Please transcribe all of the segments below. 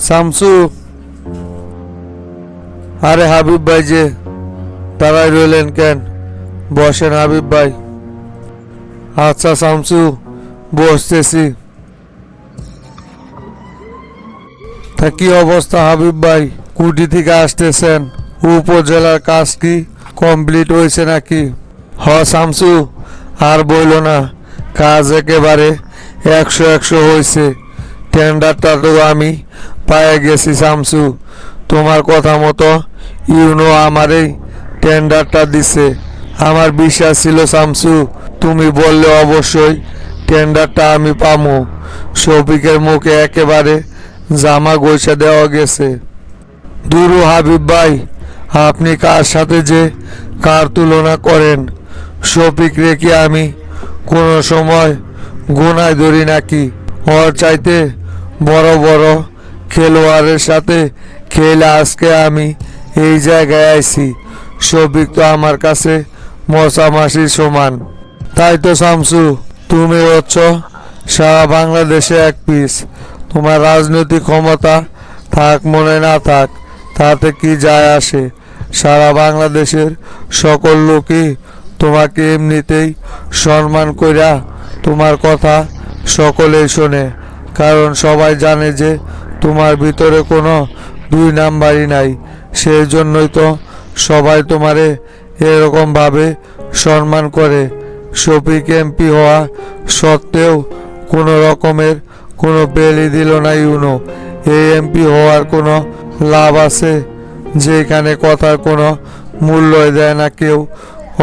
শামসু, আরে হাবিব ভাই যে দাঁড়াই রইলেন কেন? বসেন হাবিব ভাই। আচ্ছা শামসু, বসতেছি। তা কি অবস্থা হাবিব ভাই? কুটি থেকে আসতেছেন, উপজেলার কাজ কি কমপ্লিট হয়েছে নাকি? হ শামসু, আর বইল না, কাজ একেবারে 100 হয়েছে। টেন্ডারটা তো আমি পায়ে গেছি শামসু। তোমার কথা মতো ইউনো আমারই টেন্ডারটা দিছে। আমার বিশ্বাস ছিল শামসু, তুমি বললে অবশ্যই টেন্ডারটা আমি পামো। শফিকের মুখে একেবারে জামা গোছা দেওয়া গেছে। দুরু হাবিব ভাই, আপনি কার সাথে যে কার তুলনা করেন? শফিক রেখে আমি কোনো সময় গোনায় ধরি নাকি? ওর চাইতে বড় বড় খেলোয়াড়ের সাথে খেলে আজকে আমি এই জায়গায় আইছি। শফিক তো আমার কাছে মশামাসির সমান। তাই তো শামসু, তুমি হচ্ছ সারা বাংলাদেশে এক পিস। তোমার রাজনৈতিক ক্ষমতা থাক মনে না থাক, তাতে কি যায় আসে? সারা বাংলাদেশের সকল লোকই তোমাকে এমনিতেই সম্মান কইরা তোমার কথা সকলেই শোনে। কারণ সবাই জানে যে তোমার ভিতরে কোনো দুই নাম্বারই নাই। সেই জন্যই তো সবাই তোমারে এরকমভাবে সম্মান করে। শফিক এমপি হওয়া সত্ত্বেও কোনো রকমের কোনো বেলই দিল না ইউনো। এই এমপি হওয়ার কোনো লাভ আছে যেখানে কথার কোনো মূল্যই দেয় না কেউ?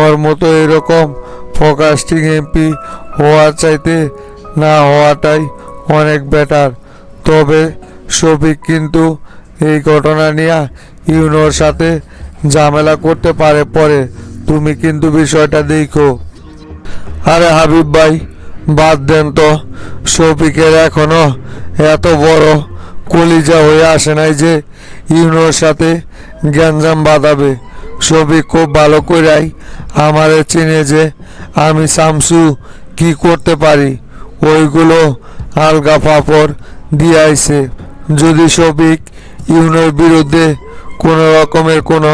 ওর মতো এরকম ফোকাস্টিং এমপি হওয়ার চাইতে না হওয়াটাই অনেক বেটার। তবে শফিক কিন্তু এই ঘটনা নিয়ে ইউনোর সাথে ঝামেলা করতে পারে পরে। তুমি কিন্তু বিষয়টা দেখো। আরে হাবিব ভাই, বাদ দেন তো। শফিকের এখনো এত বড় কলিজা হয়ে আসে নাই যে ইউনোর সাথে গ্যাঞ্জাম বাঁধাবে। শফিক খুব ভালো করেই আমারে চিনে যে আমি শামসু কি করতে পারি। ওইগুলো আলগা ফাপড় দিয়ে আইছে। যদি শফিক ইউনোর বিরুদ্ধে কোনো রকমের কোনো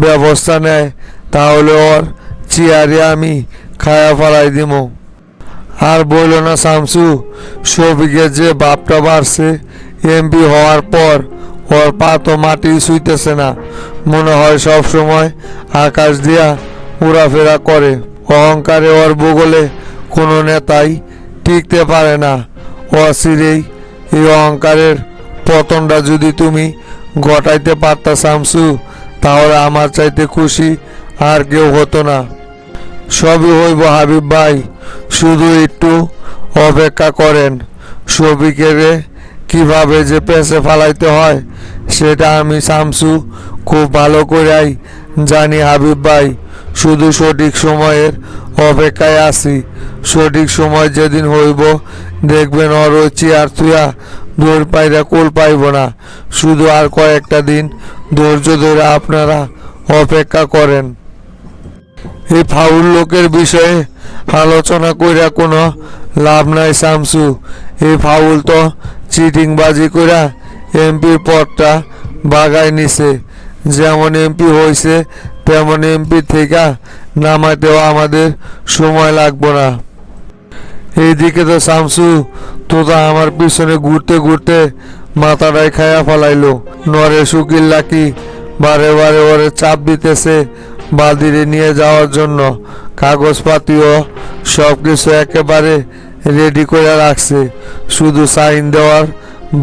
ব্যবস্থা নেয়, তাহলে ওর চেয়ারে আমি খায়া ফেলাই দিব। আর বলল না শামসু, শফিকের যে বাপটা বাড়ছে এমপি হওয়ার পর, ওর পা তো মাটি ছুঁইতেছে না। মনে হয় সব সময় আকাশ দিয়া ঘোরাফেরা করে। অহংকারে ওর বগলে কোনো নেতাই টিকতে পারে না। অচিরেই এই অহংকারের পতনটা যদি তুমি ঘটাইতে পারতা শামসু, তাহলে আমার চাইতে খুশি আর কেউ হতো না। সবই হইব হাবিব ভাই, শুধু একটু অপেক্ষা করেন। শফিকের কিভাবে যে পেছে ফালাইতে হয় সেটা আমি শামসু খুব ভালো করেই জানি হাবিব ভাই। শুধু সঠিক সময়ের অপেক্ষায় আছি। সঠিক সময় যেদিন হইব, দেখবেন ওর ওই চেয়ার থুয়া দৌড় পাইরা কোল পাইব না। শুধু আর কয়েকটা দিন ধৈর্য ধরে আপনারা অপেক্ষা করেন। এই ফাউল লোকের বিষয়ে আলোচনা কইরা কোনো লাভ নাই শামসু। এই ফাউল তো চিটিংবাজি কইরা এমপির পদটা বাগায় নিছে। যেমন এমপি হয়েছে তেমন এমপি থেকে নামাতেও আমাদের সময় লাগবে না। এইদিকে তো শামসু তোতা আমার পিছনে ঘুরতে ঘুরতে মাথাটাই খায়া ফেলাইলো। নরে শুকিল লাকি বারে বারে ওরে চাপ দিতেছে বাদিরে নিয়ে যাওয়ার জন্য। কাগজপাতিও সব কিছু একেবারে রেডি করে রাখছে, শুধু সাইন দেওয়ার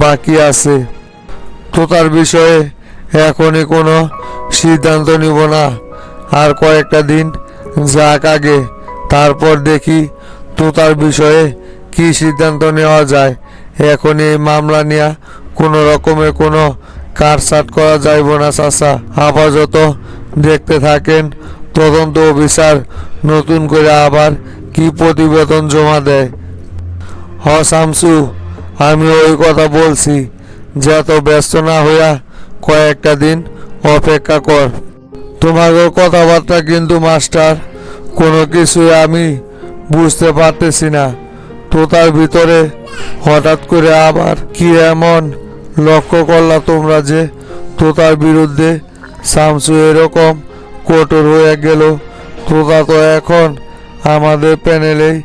বাকি আছে। তোতার বিষয়ে এখনই কোনো সিদ্ধান্ত নিব না। আর কয়েকটা দিন যাক আগে, তারপর দেখি তোতার বিষয়ে কি সিদ্ধান্ত নেওয়া যায়। এখন এই মামলা নিয়ে কোনো রকমের কোনো কাটছাট করা যাইব না চাচা। আপাতত দেখতে থাকেন তদন্ত অফিসার নতুন করে আবার কি প্রতিবেদন জমা দেয়। হ শামসু, আমি ওই কথা বলছি যে এত ব্যস্ত না হইয়া কয়েকটা দিন অপেক্ষা কর। তোমাদের কথাবার্তা কিন্তু মাস্টার কোনো কিছুই আমি বুঝতে পারতেছি না। তোতার ভিতরে হঠাৎ করে আবার কি এমন লক্ষ্য করলা তোমরা যে তোতার বিরুদ্ধে শামসু এরকম কঠোর হয়ে গেল? তোতা তো এখন আমাদের প্যানেলেই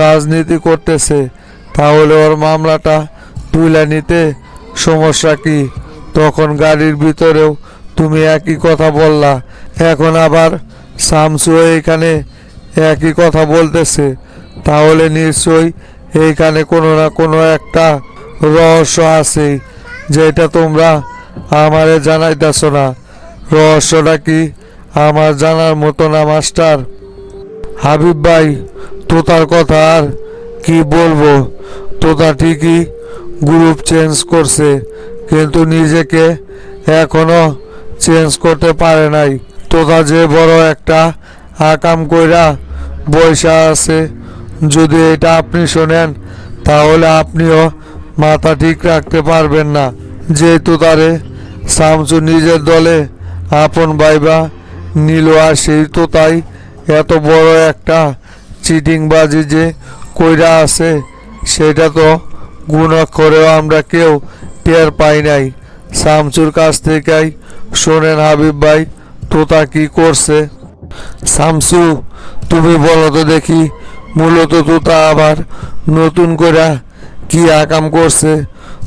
রাজনীতি করতেছে, তাহলে ওর মামলাটা তুলে নিতে সমস্যা কি? তখন গাড়ির ভিতরেও তুমি একই কথা বললা, এখন আবার শামসু এইখানে একই কথা বলতেছে। তাহলে নিশ্চয়ই এইখানে কোনো না কোনো একটা রহস্য আছে, যেটা তোমরা আমারে জানাইতেছ না। রহস্যটা কি আমার জানার মতো না মাস্টার? হাবিব ভাই, তোতার কথা আর কি বলবো? তোতা ঠিকই গ্রুপ চেঞ্জ করছে, কিন্তু নিজেকে এখনো চেঞ্জ করতে পারে নাই। তোতা যে বড় একটা আকাম কইরা বৈশা আছে, যদি এটা আপনি শোনেন তাহলে আপনিও মাথা ঠিক রাখতে পারবেন না। যেহেতু তারে শামসু নিজের দলে আপন ভাইবা নিল, আর সেই তোতাই এত বড় একটা চিটিংবাজি যে কইরা আছে, সেটা তো গুণাক্ষরেও আমরা কেউ টের পাই নাই। শামসুর কাছ থেকেই শোনেন হাবিব ভাই, তোতা কি করছে। শামসু, তুমি বলো তো দেখি, মূলত তোতা আবার নতুন করে কি আকাম করছে?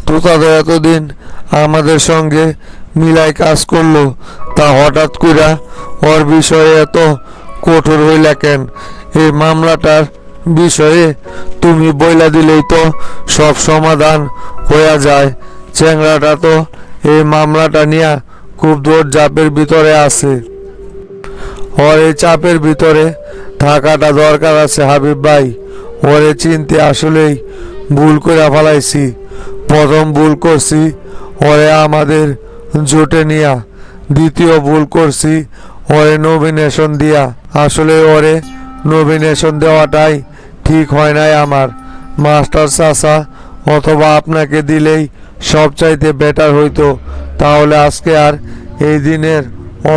তোতা তো এতদিন আমাদের সঙ্গে মিলাই কাজ করলো, তা হঠাৎ করে ওর বিষয়ে এত কঠোর হইলা কেন? এই মামলাটার বিষয়ে তুমি বইলা দিলেই তো সব সমাধান হইয়া যায়। চ্যাংড়াটা তো এই মামলাটা নিয়ে খুব দৌড় চাপের ভিতরে আছে। ওর এই চাপের ভিতরে থাকাটা দরকার আছে হাবিব ভাই। ওরে চিনতে আসলেই ভুল করে ফেলাইছি। প্রথম ভুল করছি ওরে আমাদের জোটে নিয়া, দ্বিতীয় ভুল করছি ওরে নমিনেশন দিয়া। আসলে ওরে নমিনেশন দেওয়াটাই ঠিক হয় নাই আমার। মাস্টার চাচা অথবা আপনাকে দিলেই সবচাইতে বেটার হইতো, তাহলে আজকে আর এই দিনের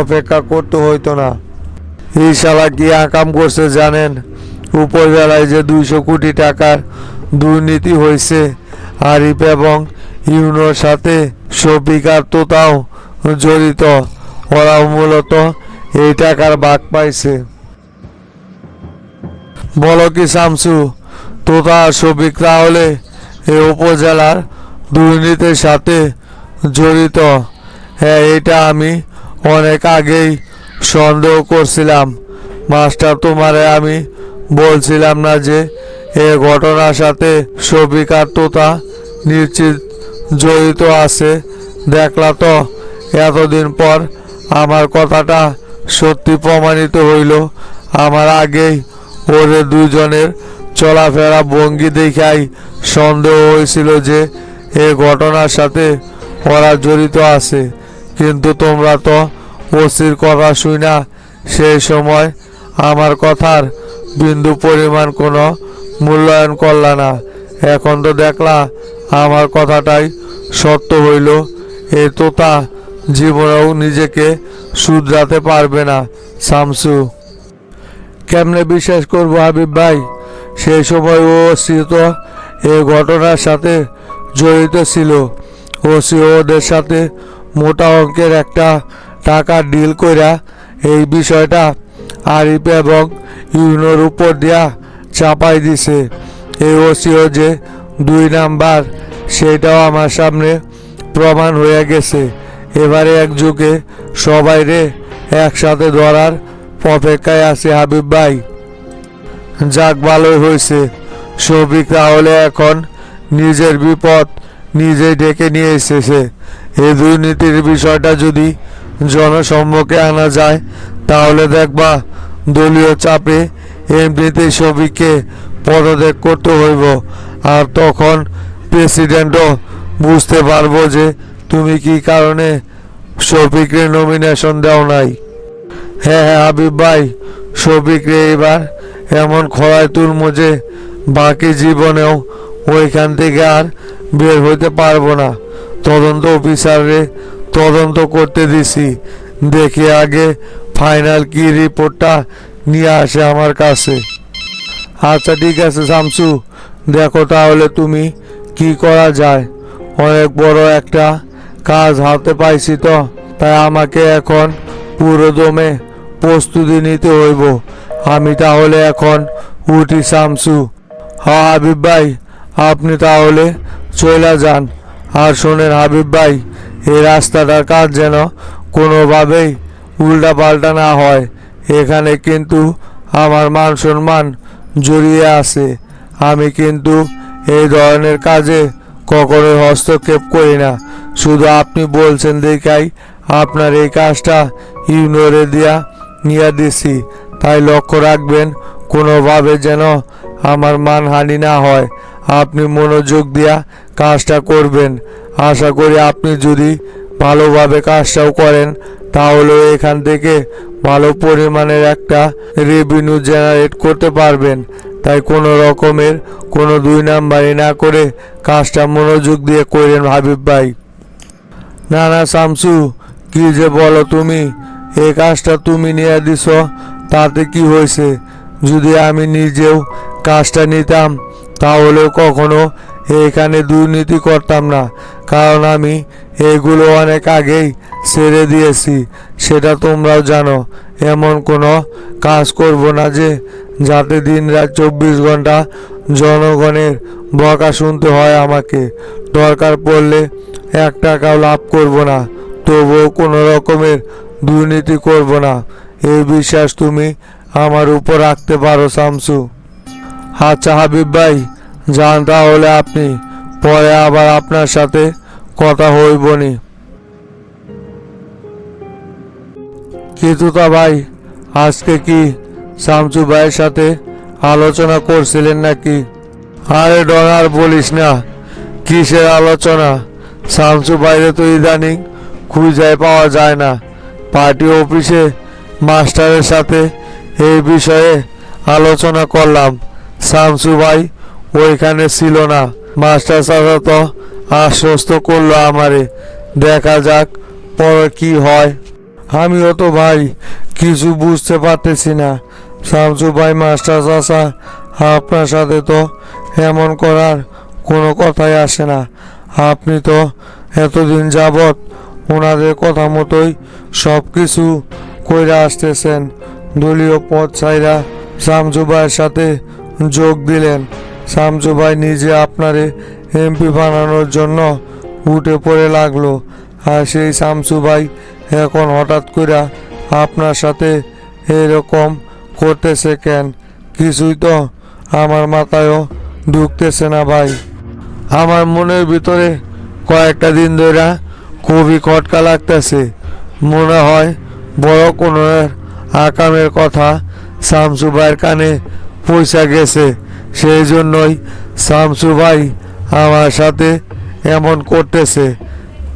অপেক্ষা করতে হইতো না। এই শালা কি আকাম করছে জানেন? উপজেলায় যে 200 কোটি টাকার দুর্নীতি হয়েছে, আরিফ এবং ইউনোর সাথে শফিক আর তোতাও জড়িত। ওরাও মূলত এই টাকার ভাগ পাইছে। বলো কি শামসু, তোতা আর শফিক তাহলে এই উপজেলার দুর্নীতির সাথে জড়িত? হ্যাঁ, এটা আমি অনেক আগেই সন্দেহ করছিলাম মাস্টার। তোমারে আমি বলছিলাম না যে এ ঘটনার সাথে শফিক আর তোতা নিশ্চিত জড়িত আছে? দেখলা তো, এতদিন পর আমার কথাটা সত্যি প্রমাণিত হইল। আমার আগেই ওদের দুজনের চলাফেরা ভঙ্গি দেখাই সন্দেহ হয়েছিল যে এ ঘটনার সাথে ওরা জড়িত আছে, কিন্তু তোমরা তো ওসির কথা শুনা সেই সময় আমার কথার বিন্দু পরিমাণ কোনো মূল্যায়ন করলা না। এখন তো দেখলা আমার কথাটাই সত্য হইল। এ তোতা জীবনেও নিজেকে শুধরাতে পারবে না। শামসু, কেমনে বিশ্বাস করবো হাবিব ভাই? সেই সময় ও ওসি তো এ ঘটনার সাথে জড়িত ছিল। ওসি ওদের সাথে মোটা অঙ্কের একটা টাকার ডিল কইরা এই বিষয়টা আরিফ এবং ইউনোর উপর দিয়া চাপাই দিছে। এই ওসিও যে 2 নাম্বার, সেটাও আমার সামনে প্রমাণ হয়ে গেছে। এবারে একযোগে সবাই রে একসাথে ধরার অপেক্ষায় আছে হাবিব ভাই। যাক, ভালোই হয়েছে। শফিক তাহলে এখন নিজের বিপদ নিজেই ডেকে নিয়ে এসেছে। এই দুর্নীতির বিষয়টা যদি জনসম্মুখে আনা যায়, তাহলে দেখবা দলীয় চাপে এমনিতেই শফিককে পদত্যাগ করতে হইব। আর তখন প্রেসিডেন্টও বুঝতে পারবো যে তুমি কি কারণে শফিকরে নমিনেশন দাও নাই। হ্যাঁ হ্যাঁ হাবিব ভাই, শফিকরে এবার এমন খরায় তুলমো যে বাকি জীবনেও ওইখান থেকে আর বের হইতে পারবো না। তদন্ত অফিসাররে তদন্ত করতে দিছি, দেখি আগে ফাইনাল কি রিপোর্টটা নিয়ে আসে আমার কাছে। আচ্ছা ঠিক আছে শামসু, দেখো তাহলে তুমি কি করা যায়। অনেক বড় একটা কাজ হাতে পাইছি, তো তাই আমাকে এখন পুরো দমে প্রস্তুতি নিতে হইব। আমি তাহলে এখন উঠি শামসু। হ্যাঁ হাবিব ভাই, আপনি তাহলে চলে যান। আর শোনেন হাবিব ভাই, এই রাস্তাটার কাজ যেন কোনোভাবেই উল্টা পাল্টা না হয়। এখানে কিন্তু আমার মান সম্মান জড়িয়ে আছে। আমি কিন্তু এই ধরনের কাজে কখনোই হস্তক্ষেপ করি না। শুধু আপনি বলছেন দেখাই আপনার এই কাজটা ইউনিয়রে দিয়া নিয়ে দিছি। তাই লক্ষ্য রাখবেন কোনোভাবে যেন আমার মানহানি না হয়। আপনি মনোযোগ দিয়া কাজটা করবেন। আশা করি আপনি যদি ভালোভাবে কাজটাও করেন তাহলে এখান থেকে ভালো পরিমাণের একটা রেভিনিউ জেনারেট করতে পারবেন। তাই কোনো রকমের কোনো দুই নাম্বারি না করে কাজটা মনোযোগ দিয়ে করেন হাবিব ভাই। না না শামসু, কি যে বলো তুমি, এই কাজটা তুমি নিয়ে দিছ তাতে কি হয়েছে? যদি আমি নিজেও কাজটা নিতাম তাহলে কখনো এখানে দুর্নীতি করতাম না, কারণ আমি এগুলো অনেক আগেই ছেড়ে দিয়েছি। সেটা তোমরাও জানো। এমন কোনো কাজ করব না যে যাতে দিন রাত 24 ঘন্টা জনগণের বকা শুনতে হয় আমাকে। দরকার পড়লে 1 টাকাও লাভ করব না, তবুও কোনো রকমের দুর্নীতি করব না। এই বিশ্বাস তুমি আমার উপর রাখতে পারো শামসু। আচ্ছা হাবিব ভাই, যান তাহলে আপনি, পরে আবার আপনার সাথে কথা হইবনি। কিন্তু তা ভাই, আজকে কি শামসু ভাইয়ের সাথে আলোচনা করছিলেন নাকি? আরে ডর বলিস না, কিসের আলোচনা? শামসু ভাইরে তো ইদানিং খুঁজে পাওয়া যায় না। পার্টি অফিসে মাস্টারের সাথে এই বিষয়ে আলোচনা করলাম। শামসু ভাই ওইখানে ছিল না। মাস্টার চাচা তো আশ্বস্ত করলো আমারে। দেখা যাক পরে কি হয়। আমিও তো ভাই কিছু বুঝতে পারতেছি না। শামসু ভাই মাস্টার চাচা, আপনার সাথে তো এমন করার কোনো কথাই আসে না। আপনি তো এতদিন যাবৎ ওনাদের কথা মতোই সব কিছু কইরা আসতেছেন। দলীয় পদ ছাইরা শামসু ভাইয়ের সাথে যোগ দিলেন। শামসু ভাই নিজে আপনারে এমপি বানানোর জন্য উঠে পড়ে লাগলো। আর সেই শামসু ভাই এখন হঠাৎ করে আপনার সাথে এরকম করতেছে কেন? কিছুই তো আমার মাথায়ও ঢুকতেছে না ভাই। আমার মনের ভিতরে কয়েকটা দিন ধরে খুবই খটকা লাগতেছে। মনে হয় বড় কোনো আকামের কথা শামসু ভাইয়ের কানে পয়সা গেছে। সেই জন্যই শামসু ভাই আমার সাথে এমন করতেছে।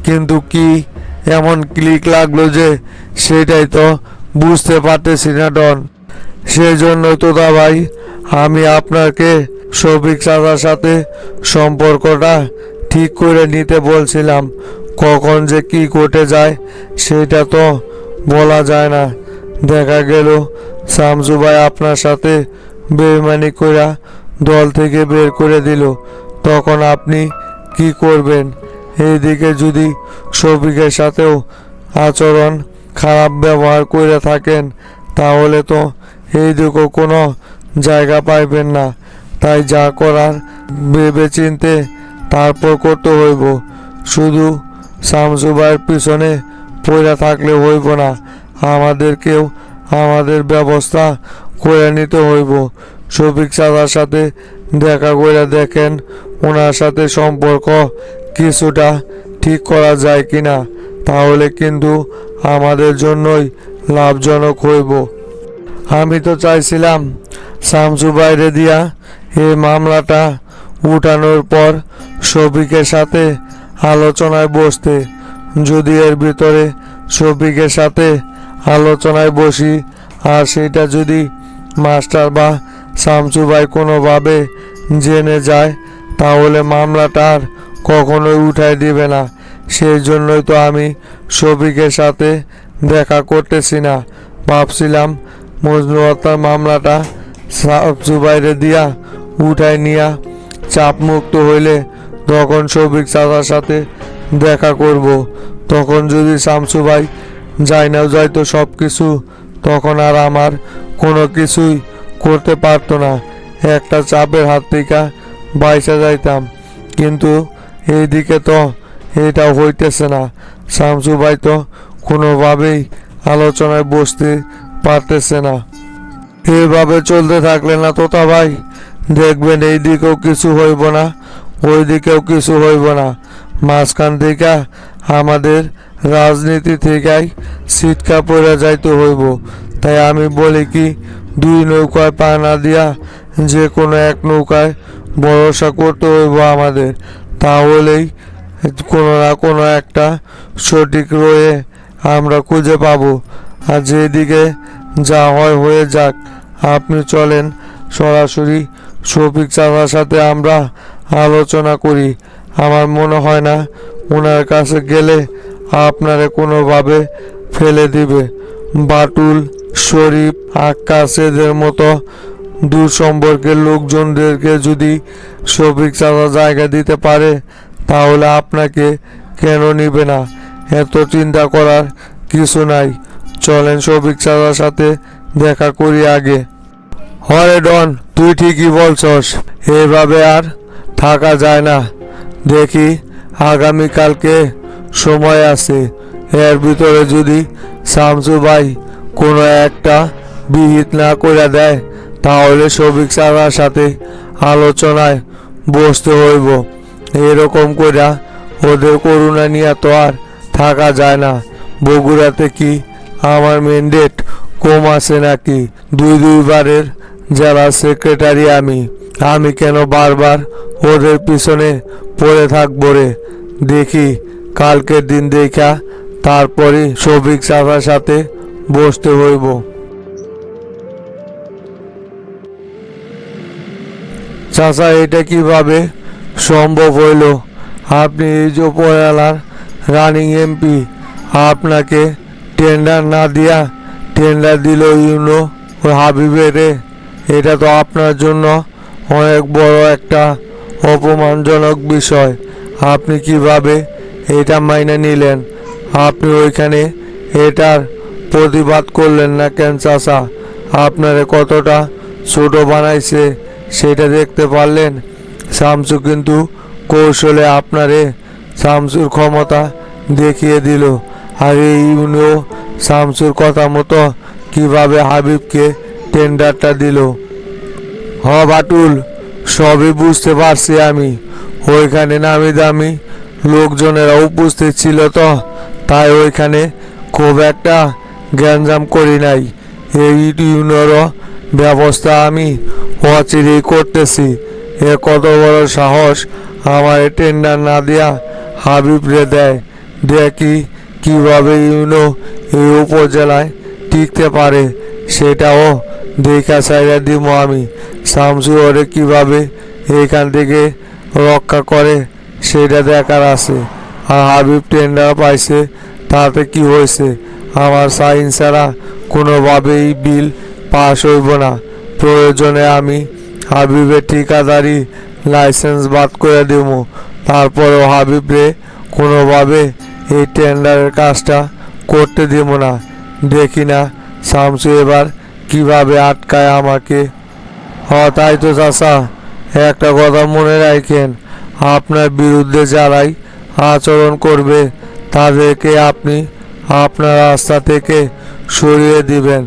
কিন্তু কি এমন ক্লিক লাগলো যে সেটাই তো বুঝতে পারতেছি না ডন। সেই জন্য তো দা ভাই আমি আপনাকে শফিক চাচার সাথে সম্পর্কটা ঠিক করে নিতে বলছিলাম। কখন যে কি ঘটে যায় সেটা তো বলা যায় না। দেখা গেল শামসু ভাই আপনার সাথে বেইমানি কইরা দল থেকে বের করে দিল, তখন আপনি কি করবেন? এইদিকে যদি শফিকের সাথেও আচরণ খারাপ ব্যবহার করে থাকেন তাহলে তো এইদিকেও কোনো জায়গা পাইবেন না। তাই যা করার ভেবে চিনতে তারপর করতে হইব। শুধু শামসু ভাইয়ের পিছনে পড়ে থাকলে হইব না, আমাদেরকেও আমাদের ব্যবস্থা করে নিতে হইব। শফিক চাচার সাথে দেখা করে দেখেন ওনার সাথে সম্পর্ক কিছুটা ঠিক করা যায় কিনা, তাহলে কিন্তু আমাদের জন্যই লাভজনক হইব। আমি তো চাইছিলাম শামসু বাইরে দিয়া এই মামলাটা উঠানোর পর শফিকের সাথে আলোচনায় বসতে। যদি এর ভিতরে শফিকের সাথে আলোচনায় বসি আর সেটা যদি মাস্টার বা শামসু ভাই কোনোভাবে জেনে যায় তাহলে মামলাটা আর কখনোই উঠাই দিবে না। সেই জন্যই তো আমি শফিকের সাথে দেখা করতেছি না। ভাবছিলাম মজনু হত্যার মামলাটা শামসু ভাইরে দিয়া উঠাই নিয়া চাপ মুক্ত হইলে তখন শফিক চাচার সাথে দেখা করব। তখন যদি শামসু ভাই যাইতো সব কিছু, তখন আর আমার কোনো কিছুই করতে পারতো না। একটা চাপের হাত থেকে বাইচা যাইতাম, কিন্তু এইদিকে তো এটা হইতেছে না। শামসু ভাই তো কোনোভাবেই আলোচনায় বসতে পারতেছে না। এভাবে চলতে থাকলে না তোতা ভাই, দেখবেন এই দিকেও কিছু হইব না, ওই দিকেও কিছু হইব না। মাঝখান থেকে আমাদের রাজনীতি থেকেই ছিটকা পড়ে যাইতে হইব। তাই আমি বলি কি, দুই নৌকায় পা না দিয়া যে কোনো এক নৌকায় ভরসা করতে হইব আমাদের। তাহলেই কোনো না কোনো একটা সঠিক রয়ে আমরা খুঁজে পাবো। আর যেদিকে যা হয় হয়ে যাক। আপনি চলেন সরাসরি শফিক চাচার সাথে আমরা আলোচনা করি। আমার মনে হয় না ওনার কাছে গেলে আপনারে কোনোভাবে ফেলে দিবে। বাটুল, শরীফ, আক্কাস এদের মতো দূর সম্পর্কের লোকজনদেরকে যদি শফিক চাচা জায়গা দিতে পারে, তাহলে আপনাকে কেন নিবে না? এত চিন্তা করার কিছু নাই। চলেন শফিক চাচার সাথে দেখা করি আগে। হরে ডন, তুই ঠিকই বলছস, এভাবে আর থাকা যায় না। দেখি আগামীকালকে সময় আছে, এর ভিতরে যদি শামসু ভাই কোনো একটা বিহিত না করে দেয়, তাহলে শফিক চাচার সাথে আলোচনায় বসতে হইব। এরকম করে ওদের করুণা নিয়ে তো আর থাকা যায় না। বগুড়াতে কি আমার ম্যান্ডেট কম আছে নাকি? দুইবারের জেলা সেক্রেটারি আমি কেন বারবার ওদের পিছনে পড়ে থাকবো রে? দেখি কালকের দিন দেখা তারপরে শফিক চাচার সাথে বসতে হইব। চাচা, এটা কিভাবে সম্ভব হইল? আপনি এই যে উপজেলার রানিং এমপি, আপনাকে টেন্ডার না দিয়া টেন্ডার দিল ইউনো হাবিবের। এটা তো আপনার জন্য অনেক বড় একটা অপমানজনক বিষয়। আপনি কিভাবে এটা মাইনে নিলেন? আপনি ওইখানে এটার প্রতিবাদ করলেন না কেন চাচা? আপনারে কতটা ছোট বানাইছে সেটা দেখতে পারলেন? শামসু কিন্তু কৌশলে আপনারে শামসুর ক্ষমতা দেখিয়ে দিল। আর এই ইউনিও শামসুর কথা মতো কিভাবে হাবিবকে টেন্ডারটা দিল। বাটুল, সবই বুঝতে পারছি আমি। ওইখানে নামি দামি লোকজনেরা উপস্থিত ছিল তো, তাই ওইখানে খুব একটা গ্যাঞ্জাম করি নাই। এই ইউনিয়নেরও ব্যবস্থা আমি অচিরেই করতেছি। এ কত বড় সাহস আমার টেন্ডার না দিয়া হাবিবরে দেয়। দেখি কিভাবে ইউনো এই উপজেলায় টিকতে পারে, সেটাও দেখা চাইয়া দিব আমি। শামসু ওরে কিভাবে এখান থেকে রক্ষা করে সেটা দেখার আছে। আর হাবিব টেন্ডার পাইছে, তাতে কি হয়েছে? আমার সাইন ছাড়া কোনোভাবেই বিল পাস হইব না। প্রয়োজনে আমি হাবিবের ঠিকাদারি লাইসেন্স বাদ করে দেব। তারপরেও হাবিবরে কোনোভাবে এই টেন্ডারের কাজটা করতে দেব না। দেখি না শামসু এবার কিভাবে আটকায় আমাকে। তাই তো চাচা, একটা কথা মনে রাখেন, আপনার বিরুদ্ধে যারাই আচরণ করবে তাদেরকে আপনি আপনার রাস্তা থেকে সরিয়ে দিবেন।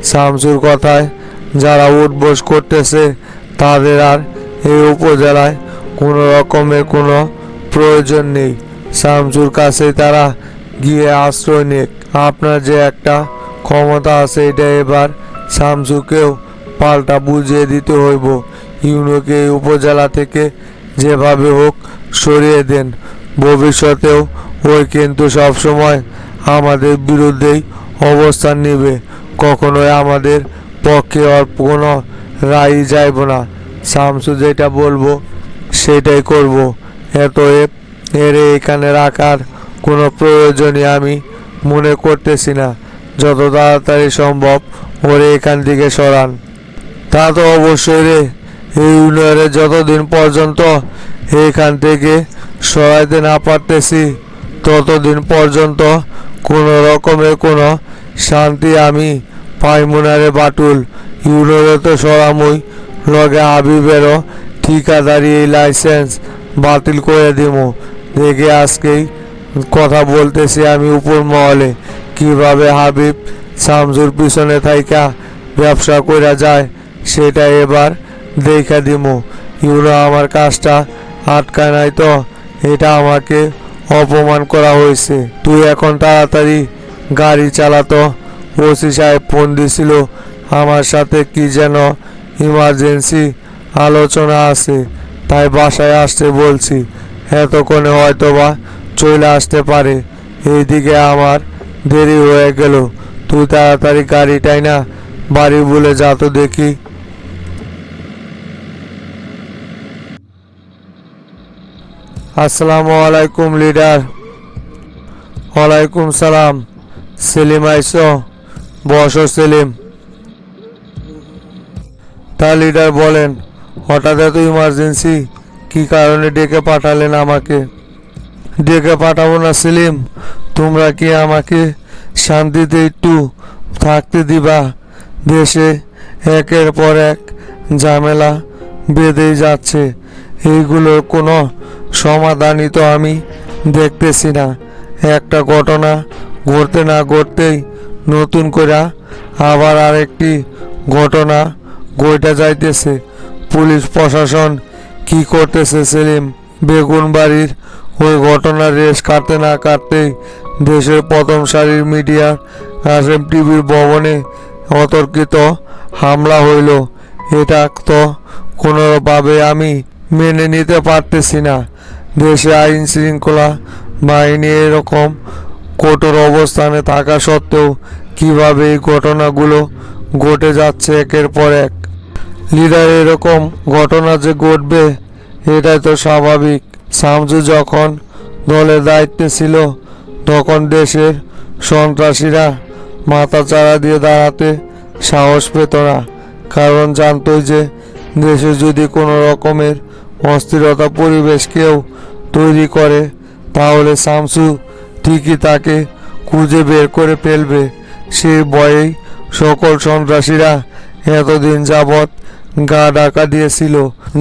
শামসুর কথায় যারা উঠবোস করতেছে তাদের আর এই উপজেলায় কোনো রকমের কোনো প্রয়োজন নেই। শামসুর কাছে তারা গিয়ে আশ্রয় নিক। আপনার যে একটা ক্ষমতা আছে, এটা এবার শামসুকেও পাল্টা বুঝিয়ে দিতে হইব। ইউনোকে এই উপজেলা থেকে যেভাবে হোক সরিয়ে দেন। ভবিষ্যতেও ওই কিন্তু সবসময় আমাদের বিরুদ্ধেই অবস্থান নেবে, কখনোই আমাদের পক্ষে আর কোনো রায় যাইব না। শামসু যেটা বলবো সেটাই করব। এতএব এর এখানে রাখার কোনো প্রয়োজনই আমি মনে করতেছি না। যত তাড়াতাড়ি সম্ভব ওরে এখান থেকে সরান। তা তো অবশ্যই রে, এই ইউনিয়নে যতদিন পর্যন্ত এখান থেকে সরাইতে না পারতেছি ততদিন পর্যন্ত কোনো রকমের কোনো শান্তি আমি পাইমু না রে বাটুল। ইউনিয়নে তো সরামুই, লগে হাবিবেরও ঠিকাদারি এই লাইসেন্স বাতিল করে দিমু। দেখে আজকেই কথা বলতেছি আমি উপর মহলে, কিভাবে হাবিব শামসুর পিছনে থাইকা ব্যবসা কইরা যায় সেটা এবার দেখা দিমু। ইউনো আমার কাজটা আটকায় নাই তো, এটা আমাকে অপমান করা হয়েছে। তুই এখন তাড়াতাড়ি গাড়ি চালাতো। ওসি সাহেব ফোন দিছিল, আমার সাথে কি যেন ইমার্জেন্সি আলোচনা আছে, তাই বাসায় আসতে বলছি। এতক্ষণে হয়তোবা চলে আসতে পারে। এইদিকে আমার দেরি হয়ে গেল। তুই তাড়াতাড়ি গাড়িটাই না বাড়ি বলে যা তো দেখি। আসসালামু আলাইকুম লিডার। ওয়ালাইকুম সালাম। সেলিম আইসো? বসো সেলিম। তা লিডার বলেন, হঠাৎ এত ইমার্জেন্সি, কি কারণে ডেকে পাঠালেন আমাকে? ডেকে পাঠাবো না সেলিম, তোমরা কি আমাকে শান্তিতে একটু থাকতে দিবা? দেশে একের পর এক ঝামেলা বেঁধেই যাচ্ছে, এইগুলোর কোনো সমাধানই তো আমি দেখতেছি না। একটা ঘটনা ঘটতে না ঘটতেই নতুন করে আবার আরেকটি ঘটনা ঘটে যাইতেছে। পুলিশ প্রশাসন কি করতেছে সেলিম? বেগুনবাড়ির ওই ঘটনার রেশ কাটতে না কাটতেই দেশের প্রথম সারির মিডিয়া কাসেম টিভির ভবনে অতর্কিত হামলা হইল। এটা তো কোনোভাবে আমি মেনে নিতে পারতেছি না। দেশে আইন শৃঙ্খলা বাহিনী এরকম কঠোর অবস্থানে থাকা সত্ত্বেও কিভাবে এই ঘটনাগুলো ঘটে যাচ্ছে একের পর এক। লিডার, এরকম ঘটনা যে ঘটবে এটাই তো স্বাভাবিক। শামসু যখন দলের দায়িত্বে ছিল তখন দেশের সন্ত্রাসীরা মাথা চাড়া দিয়ে দাঁড়াতে সাহস পেত না, কারণ জানতই যে দেশে যদি কোনো রকমের অস্থিরতা পরিবেশ কেউ তৈরি করে তাহলে শামসু ঠিকই তাকে খুঁজে বের করে ফেলবে। সেই ভয়েই সকল সন্ত্রাসীরা এতদিন যাবৎ গা ঢাকা দিয়েছিল।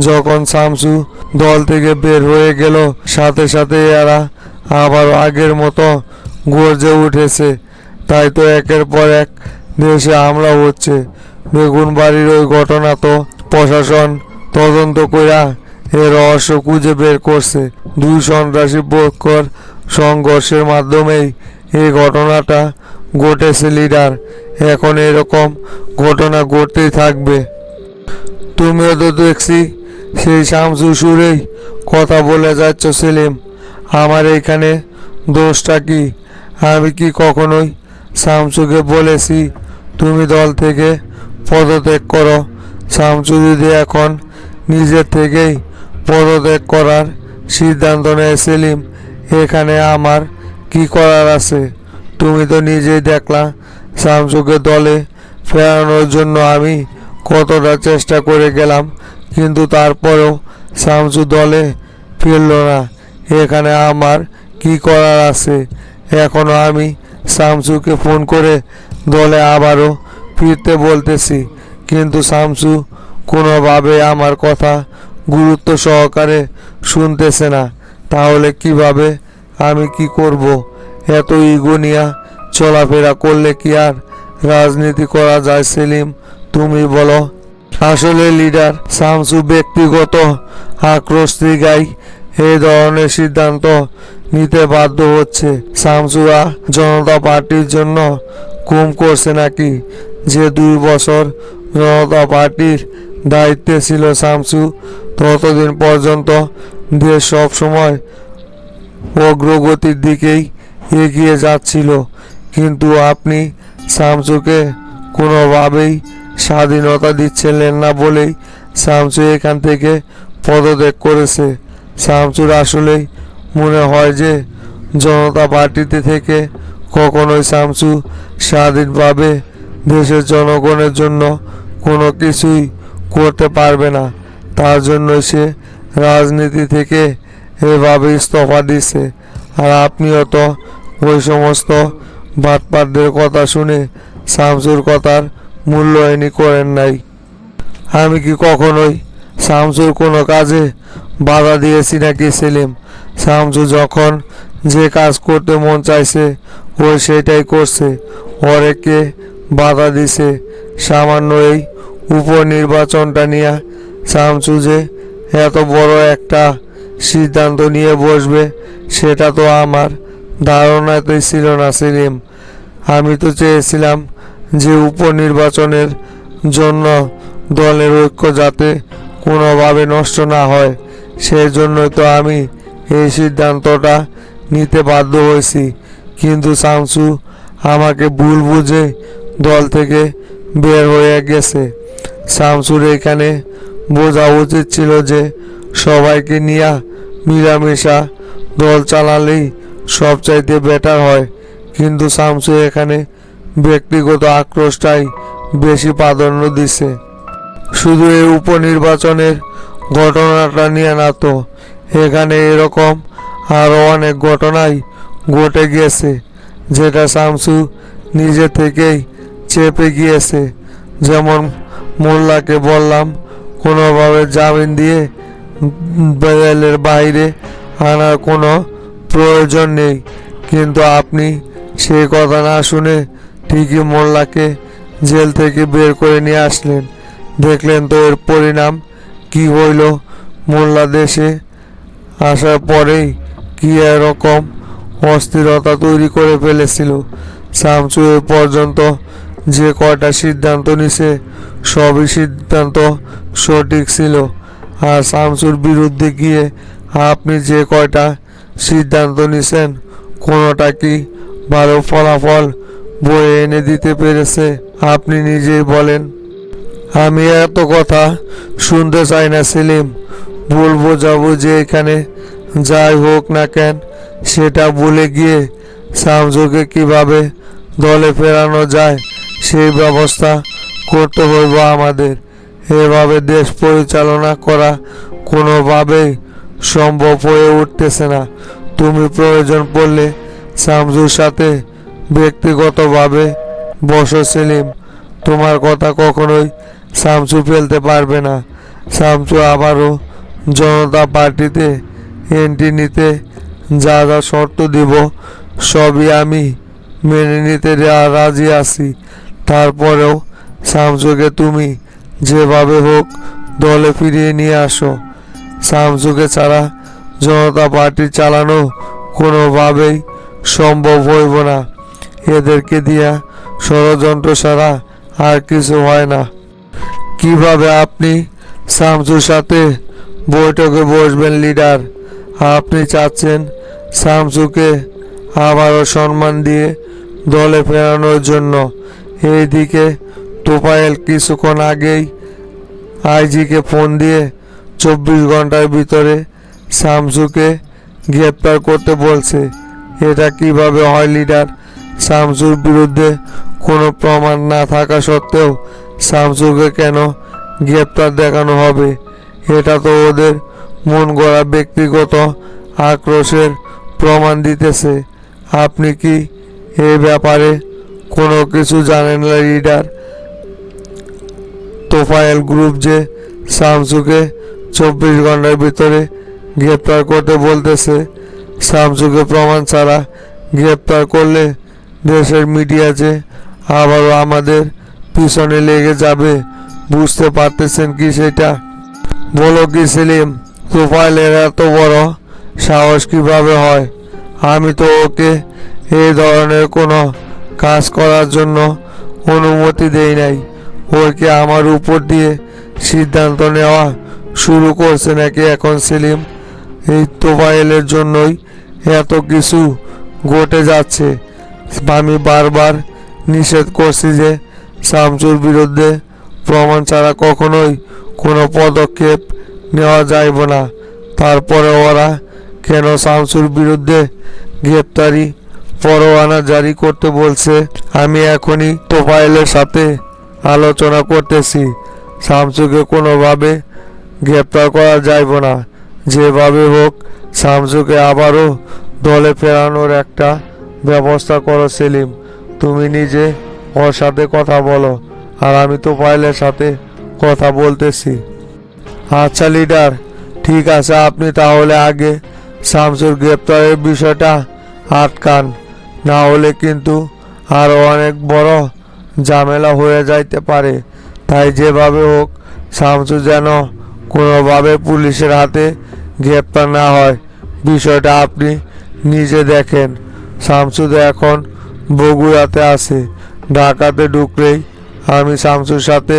যখন শামসু দল থেকে বের হয়ে গেল সাথে সাথে এরা আবার আগের মতো গর্জে উঠেছে। তাই তো একের পর এক দেশে হামলা হচ্ছে। বেগুনবাড়ির ওই ঘটনা তো প্রশাসন তদন্ত কইরা এর রহস্য খুঁজে বের করছে। দুই সন্ত্রাসী পক্ষর সংঘর্ষের মাধ্যমেই এই ঘটনাটা ঘটেছে লিডার। এখন এরকম ঘটনা ঘটতেই থাকবে। তুমিও তো দেখছি সেই শামসু সুরেই কথা বলে যাচ্ছ সেলিম। আমার এখানে দোষটা কি? আমি কি কখনোই শামসুকে বলেছি তুমি দল থেকে পদত্যাগ করো? শামসু যদি এখন নিজের থেকেই পদত্যাগ করার সিদ্ধান্ত নেয় সেলিম, এখানে আমার কি করার আছে? তুমি তো নিজেই দেখলা শামসুকে দলে ফেরানোর জন্য আমি কতটা চেষ্টা করে গেলাম, কিন্তু তারপরেও শামসু দলে ফিরল না। এখানে আমার কি করার আছে? এখনও আমি শামসুকে ফোন করে দলে আবারও ফিরতে বলতেছি, কিন্তু শামসু কোনোভাবে আমার কথা গুরুত্ব সহকারে শুনতেছে না। তাহলে কিভাবে আমি কি করব? এত ইগো নিয়ে চলাফেরা করলে কি আর রাজনীতি করা যায় সেলিম? তুমি বলো। আসলে লিডার, শামসু ব্যক্তিগত আক্রোশ থেকেই এই ধরনের সিদ্ধান্ত নিতে বাধ্য হচ্ছে। শামসুরা জনতা পার্টির জন্য গুম করছে নাকি? যে 2 বছর জনতা পার্টির দায়িত্বে ছিল শামসু, ততদিন পর্যন্ত দেশ সবসময় অগ্রগতির দিকেই এগিয়ে যাচ্ছিল। কিন্তু আপনি শামসুকে কোনোভাবেই স্বাধীনতা দিচ্ছিলেন না বলেই শামসু এখান থেকে পদত্যাগ করেছে। শামসুর আসলেই মনে হয় যে জনতা পার্টিতে থেকে কখনোই শামসু স্বাধীনভাবে দেশের জনগণের জন্য কোনো কিছুই করতে পারবে না। তার জন্য সে রাজনীতি থেকে এভাবে ইস্তফা দিছে। আর আপনিও তো ওই সমস্ত বাটপারদের কথা শুনে শামসুর কথার মূল্যায়নই করেন নাই। আমি কি কখনোই শামসুর কোনো কাজে বাধা দিয়েছি নাকি সেলিম? শামসু যখন যে কাজ করতে মন চাইছে ও সেটাই করছে। ওরে কে বাধা দিছে? সামান্য এই উপনির্বাচনটা নিয়ে শামসু যে এত বড় একটা সিদ্ধান্ত নিয়ে বসবে সেটা তো আমার ধারণাতেই ছিল না সেলিম। আমি তো চেয়েছিলাম যে উপনির্বাচনের জন্য দলের ঐক্য যাতে কোনোভাবে নষ্ট না হয়, সেই জন্যই তো আমি এই সিদ্ধান্তটা নিতে বাধ্য হয়েছি। কিন্তু শামসু আমাকে ভুল বুঝে দল থেকে বের হয়ে গেছে। শামসুর এখানে বোঝা উচিত ছিল যে সবাইকে নিয়ে মিলামিশা দল চালালেই সবচাইতে বেটার হয়। কিন্তু শামসু এখানে ব্যক্তিগত আক্রোশটাই বেশি প্রাধান্য দিছে। শুধু এই উপনির্বাচনের ঘটনাটা নিয়ে না তো, এখানে এরকম আরও অনেক ঘটনাই ঘটে গিয়েছে যেটা শামসু নিজে থেকেই চেপে গিয়েছে। যেমন মোল্লাকে বললাম কোনোভাবে জামিন দিয়ে বেলের বাইরে আনার কোনো প্রয়োজন নেই, কিন্তু আপনি সেই কথা না শুনে ঠিকই মোল্লাকে জেল থেকে বের করে নিয়ে আসলেন। দেখলেন তো এর পরিণাম কি হইল? মোল্লা দেশে আসার পরেই কি এরকম অস্থিরতা তৈরি করে ফেলেছিল। শামসু এ পর্যন্ত যে কয়টা সিদ্ধান্ত নিছে সবই সিদ্ধান্ত সঠিক ছিল। আর শামসুর বিরুদ্ধে গিয়ে আপনি যে কয়টা সিদ্ধান্ত নিছেন কোনোটা কি ভালো ফলাফল বয়ে এনে দিতে পেরেছে? আপনি নিজেই বলেন। আমি এত কথা শুনতে চাই না সেলিম। ভুল বোঝাবুঝি এখানে যাই হোক না কেন সেটা ভুলে গিয়ে শামসুকে কিভাবে দলে ফেরানো যায় সেই ব্যবস্থা করতে হইব আমাদের। এভাবে দেশ পরিচালনা করা কোনোভাবেই সম্ভব হয়ে উঠতেছে না। তুমি প্রয়োজন পড়লে শামসুর সাথে ব্যক্তিগতভাবে বসো সেলিম। তোমার কথা কখনোই শামসু ফেলতে পারবে না। শামসু আবারও জনতা পার্টিতে এন্ট্রি নিতে যা যা শর্ত দিব সবই আমি মেনে নিতে রাজি আছি। তারপরেও শামসুকে তুমি যেভাবে হোক দলে ফিরিয়ে নিয়ে আসো। শামসুকে ছাড়া জনতা পার্টি চালানো কোনোভাবেই সম্ভব হইব না। এদেরকে দিয়া ষড়যন্ত্র ছাড়া আর কিছু হয় না। কিভাবে আপনি শামসুর সাথে বৈঠকে বসবেন লিডার? আপনি চাচ্ছেন শামসুকে আবারও সম্মান দিয়ে দলে ফেরানোর জন্য। এইদিকে তোফায়েল কিছুক্ষণ আগেই আইজিকে ফোন দিয়ে 24 ঘন্টার ভিতরে শামসুকে গ্রেপ্তার করতে বলছে। এটা কিভাবে হয় লিডার? শামসুর বিরুদ্ধে কোনো প্রমাণ না থাকা সত্ত্বেও শামসুকে কেন গ্রেপ্তার দেখানো হবে? এটা তো ওদের মন গড়া ব্যক্তিগত আক্রোশের প্রমাণ দিতেছে। আপনি কি এই ব্যাপারে কোনো কিছু জানেন না লিডার? তোফায়েল গ্রুপ যে শামসুকে 24 ঘন্টার ভিতরে গ্রেপ্তার করতে বলতেছে। শামসুকে প্রমাণ ছাড়া গ্রেপ্তার করলে দেশের মিডিয়া যে আবারও আমাদের পিছনে লেগে যাবে, বুঝতে পারতেছেন কি সেটা? বলো কি সেলিম, তোফায়েলের এত বড় সাহস কিভাবে হয়? আমি তো ওকে এই ধরনের কোনো কাজ করার জন্য অনুমতি দেই নাই। ওকে আমার উপর দিয়ে সিদ্ধান্ত নেওয়া শুরু করছে নাকি এখন সেলিম? এই তোফায়েলের জন্যই এত কিছু ঘটে যাচ্ছে। আমি বারবার নিষেধ করছি যে শামসুর বিরুদ্ধে প্রমাণ ছাড়া কখনোই কোনো পদক্ষেপ নেওয়া যাইব না। তারপরে ওরা কেন শামসুর বিরুদ্ধে গ্রেপ্তারি পরোয়ানা জারি করতে বলছে? আমি এখনই তোফায়েলের সাথে আলোচনা করতেছি। শামসুকে কোনোভাবে গ্রেপ্তার করা যাইব না। যেভাবে হোক শামসুকে আবারও দলে ফেরানোর একটা ব্যবস্থা করো সেলিম। তুমি নিজে ওর সাথে কথা বলো, আর আমি তোফায়েলের সাথে কথা বলতেছি। আচ্ছা লিডার, ঠিক আছে, আপনি তাহলে আগে শামসুর গ্রেপ্তারের বিষয়টা আটকান, না হলে কিন্তু আরও অনেক বড় ঝামেলা হয়ে যাইতে পারে। তাই যেভাবে হোক শামসু যেন কোনোভাবে পুলিশের হাতে গ্রেপ্তার না হয়, বিষয়টা আপনি নিজে দেখেন। শামসু তো এখন বগুড়াতে আছে, ঢাকাতে ঢুকলেই আমি শামসুর সাথে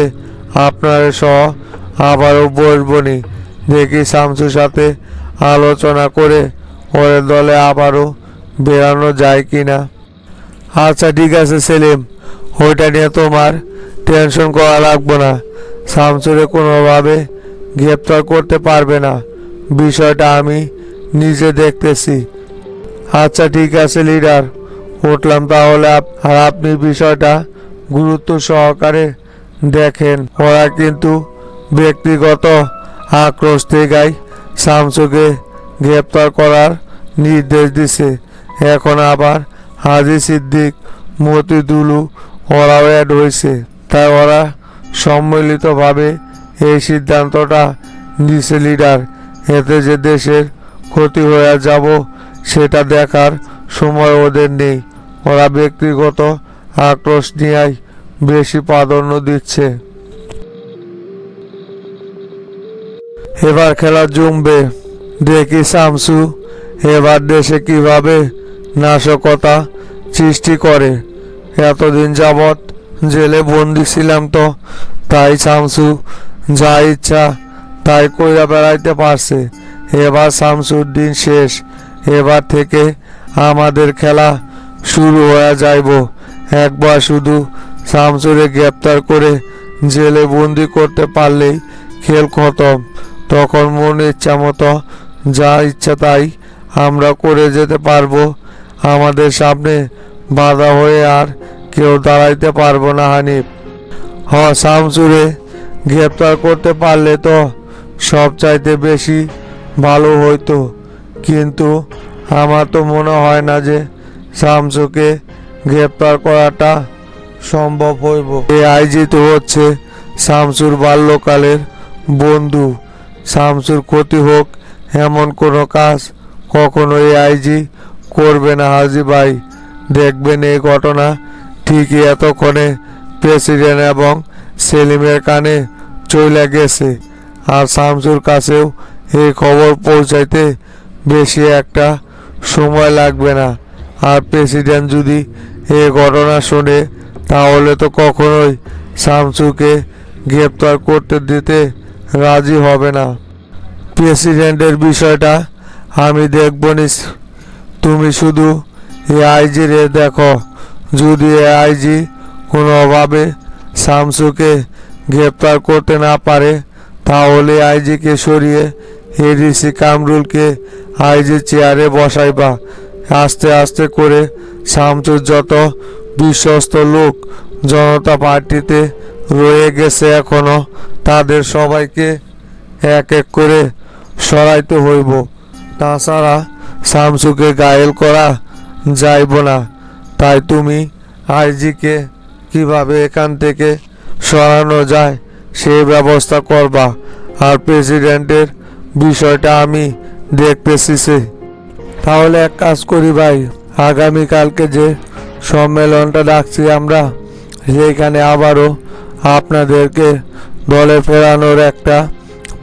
আপনার সহ আবারও বসবনি। দেখি শামসুর সাথে আলোচনা করে ওর দলে আবারও বেরানো যায় কিনা। আচ্ছা ঠিক আছে সেলিম, ওইটা নিয়ে তোমার টেনশন করা লাগবে না। শামসুরে কোনোভাবে গ্রেপ্তার করতে পারবে না, বিষয়টা আমি নিজে দেখতেছি। আচ্ছা ঠিক আছে লিডার, উঠলাম তাহলে। আর আপনি বিষয়টা গুরুত্ব সহকারে দেখেন। ওরা কিন্তু ব্যক্তিগত আক্রোশ থেকেই শামসুকে গ্রেপ্তার করার নির্দেশ দিছে। এখন আবার হাজি সিদ্দিক, মতিদুলু ওরাও অ্যাড হয়েছে। তাই ওরা সম্মিলিতভাবে এই সিদ্ধান্তটা নিছে লিডার। এতে যে দেশের ক্ষতি হয়ে যাব সেটা দেখার সময় ওদের নেই। ওরা ব্যক্তিগত আক্রোশ নিয়েই বেশি প্রাধান্য দিচ্ছে। এবার খেলা জমবে, দেখি শামসু এবার দেশে কিভাবে নাশকতা সৃষ্টি করে। এতদিন যাবৎ জেলে বন্দি ছিলাম, তো তাই শামসু যা ইচ্ছা তাই কইরা বেড়াইতে পারছে। এবার শামসুর দিন শেষ, এবার থেকে আমাদের খেলা শুরু হয়ে যাইব। একবার শুধু শামসুরে গ্রেপ্তার করে জেলে বন্দি করতে পারলেই খেল খতম। তখন মনে ইচ্ছা মতো যা ইচ্ছা তাই আমরা করে যেতে পারবো। আমাদের সামনে বাধা হয়ে আর কেউ দাঁড়াইতে পারবো না হানিফ। শামসুরে গ্রেপ্তার করতে পারলে তো সবচাইতে বেশি ভালো হইতো, কিন্তু আমার তো মনে হয় না যে শামসুকে গ্রেপ্তার করাটা সম্ভব হইব। এই আইজি তো হচ্ছে শামসুর বাল্যকালের বন্ধু। শামসুর ক্ষতি হোক এমন কোনো কাজ কখনো এই আইজি করবে না হাজি ভাই। দেখবেন এই ঘটনা ঠিকই এতক্ষণে প্রেসিডেন্ট এবং সেলিমের কানে চলে গেছে, আর শামসুর কাছেও এই খবর পৌঁছাইতে বেশি একটা সময় লাগবে না। আর প্রেসিডেন্ট যদি এই ঘটনা শোনে তাহলে তো কখনোই শামসুকে গ্রেপ্তার করতে দিতে রাজি হবে না। প্রেসিডেন্টের বিষয়টা আমি দেখব নিস, তুমি শুধু এআইজি রে দেখো। যদি এআইজি কোনোভাবে শামসুকে গ্রেপ্তার করতে না পারে তাহলে আইজিকে সরিয়ে এডিসি কামরুলকে আইজি চেয়ারে বসাইবা। আস্তে আস্তে করে শামসুর যত বিশ্বস্ত লোক জনতা পার্টিতে রয়ে গেছে এখনো, তাদের সবাইকে এক এক করে সরাইতে হইব। তাছাড়া শামসুকে ঘায়েল করা যাইব না। তাই তুমি আইজিকে কিভাবে এখান থেকে সরানো যায় সেই ব্যবস্থা করবা। আর প্রেসিডেন্টের বিষয়টা আমি দেখতেছি। তাহলে এক কাজ করি ভাই, আগামীকালকে যে সম্মেলনটা ডাকছি আমরা, সেইখানে আবারও আপনাদেরকে দলে ফেরানোর একটা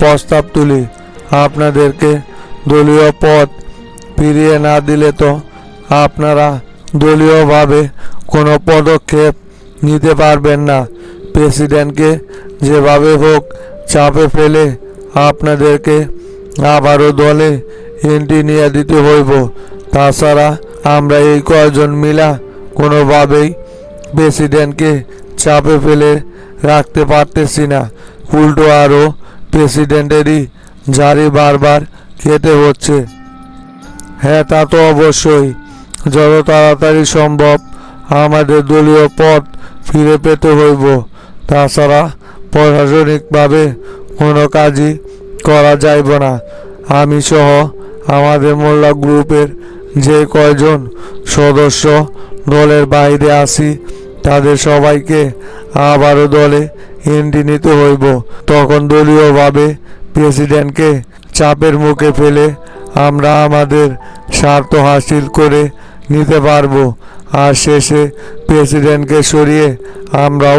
প্রস্তাব তুলি। আপনাদেরকে দলীয় পদ ফিরিয়ে না দিলে তো আপনারা দলীয়ভাবে কোনো পদক্ষেপ নিতে পারবেন না। প্রেসিডেন্টকে যেভাবে হোক চাপে ফেলে আপনাদেরকে আবারও দলে এন্ট্রি নিয়ে দিতে হইব। তাছাড়া আমরা এই কয়জন মিলা কোনোভাবেই প্রেসিডেন্টকে চাপে ফেলে রাখতে পারতেছি না। উল্টো আরও প্রেসিডেন্টেরই জারি বারবার খেতে হচ্ছে। হ্যাঁ, তা তো অবশ্যই। যত তাড়াতাড়ি সম্ভব আমাদের দলীয় পদ ফিরে পেতে হইব। তাছাড়া প্রশাসনিকভাবে কোনো কাজই করা যাইব না। আমি সহ আমাদের মোল্লা গ্রুপের যে কয়জন সদস্য দলের বাইরে আছি তাদের সবাইকে আবারও দলে এন্ট্রি নিতে হইব। তখন দলীয়ভাবে প্রেসিডেন্টকে চাপের মুখে ফেলে আমরা আমাদের স্বার্থ হাসিল করে নিতে পারবো। আর শেষে প্রেসিডেন্টকে সরিয়ে আমরাও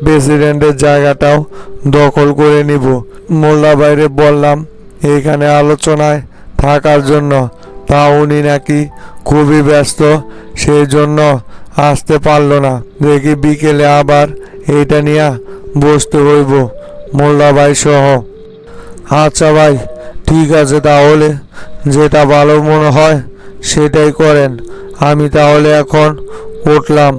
প্রেসিডেন্টের জায়গাটাও দখল করে নিব। মোল্লা ভাইরে বললাম এখানে আলোচনায় থাকার জন্য, তা উনি নাকি খুবই ব্যস্ত, সেই জন্য আসতে পারলো না। দেখি বিকেলে আবার এইটা নিয়ে বসতে হইব মোল্লা ভাই সহ। আচ্ছা ভাই, ঠিক আছে, তাহলে যেটা ভালো মনে হয় সেটাই করেন। আমি তাহলে এখন উঠলাম।